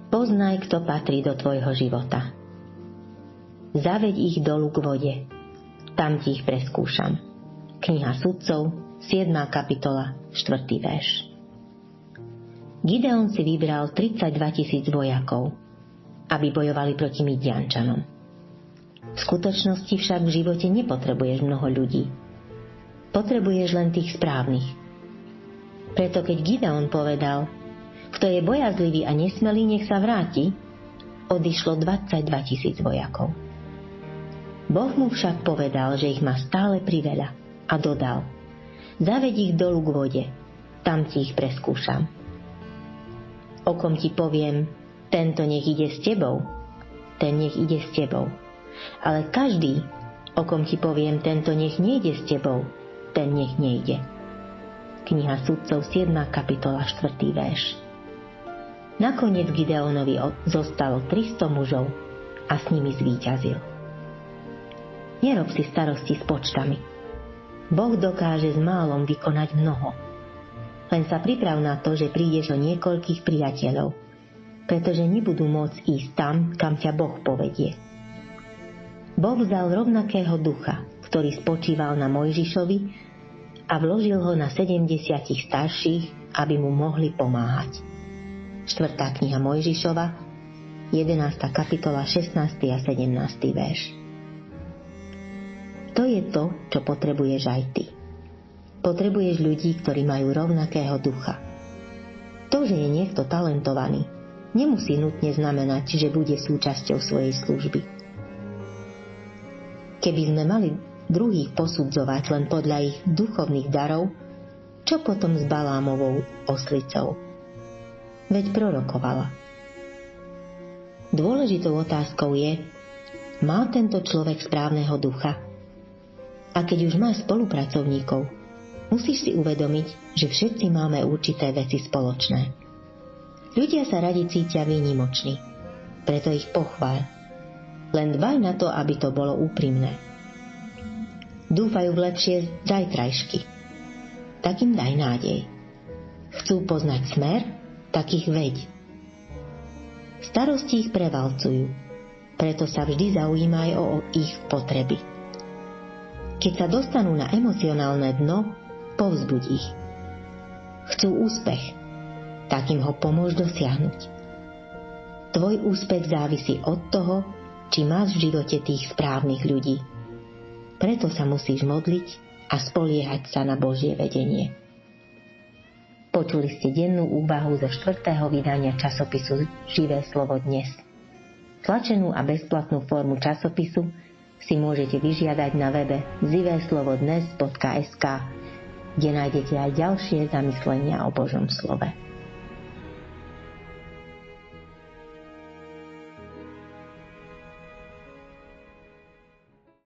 Poznaj, kto patrí do tvojho života. Zaveď ich dolu k vode, tam ti ich preskúšam. Kniha Sudcov, 7. kapitola, 4. verš. Gideon si vybral 32 000 vojakov, aby bojovali proti Midiančanom. V skutočnosti však v živote nepotrebuješ mnoho ľudí. Potrebuješ len tých správnych. Preto keď Gideon povedal, kto je bojazlivý a nesmelý, nech sa vráti, odišlo 22 000 vojakov. Boh mu však povedal, že ich má stále priveľa a dodal, zaveď ich dolu k vode, tam ti ich preskúšam. O kom ti poviem, tento nech ide s tebou, ten nech ide s tebou. Ale každý, o kom ti poviem, tento nech nejde s tebou, ten nech nejde. Kniha Sudcov, 7. kapitola, 4. verš. Nakoniec Gideonovi zostalo 300 mužov a s nimi zvíťazil. Nerob si starosti s počtami. Boh dokáže s málom vykonať mnoho. Len sa priprav na to, že prídeš o niekoľkých priateľov, pretože nebudú môcť ísť tam, kam ťa Boh povedie. Boh vzal rovnakého ducha, ktorý spočíval na Mojžišovi a vložil ho na 70 starších, aby mu mohli pomáhať. 4. kniha Mojžišova, 11. kapitola, 16. a 17. verš. To je to, čo potrebuješ aj ty. Potrebuješ ľudí, ktorí majú rovnakého ducha. To, že je niekto talentovaný, nemusí nutne znamenať, že bude súčasťou svojej služby. Keby sme mali druhých posudzovať len podľa ich duchovných darov, čo potom s Balámovou oslicou? Veď prorokovala. Dôležitou otázkou je, má tento človek správneho ducha? A keď už máš spolupracovníkov, musíš si uvedomiť, že všetci máme určité veci spoločné. Ľudia sa radi cítia výnimoční, preto ich pochvál. Len dbaj na to, aby to bolo úprimné. Dúfajú v lepšie zajtrajšky. Tak im daj nádej. Chcú poznať smer, tak ich veď. Starosti ich prevalcujú, preto sa vždy zaujímaj o ich potreby. Keď sa dostanú na emocionálne dno, povzbuď ich. Chcú úspech, tak im ho pomôž dosiahnuť. Tvoj úspech závisí od toho, či máš v živote tých správnych ľudí. Preto sa musíš modliť a spoliehať sa na Božie vedenie. Počuli ste dennú úvahu zo 4. vydania časopisu Živé slovo dnes. Tlačenú a bezplatnú formu časopisu si môžete vyžiadať na webe ziveslovodnes.sk, kde nájdete aj ďalšie zamyslenia o Božom slove.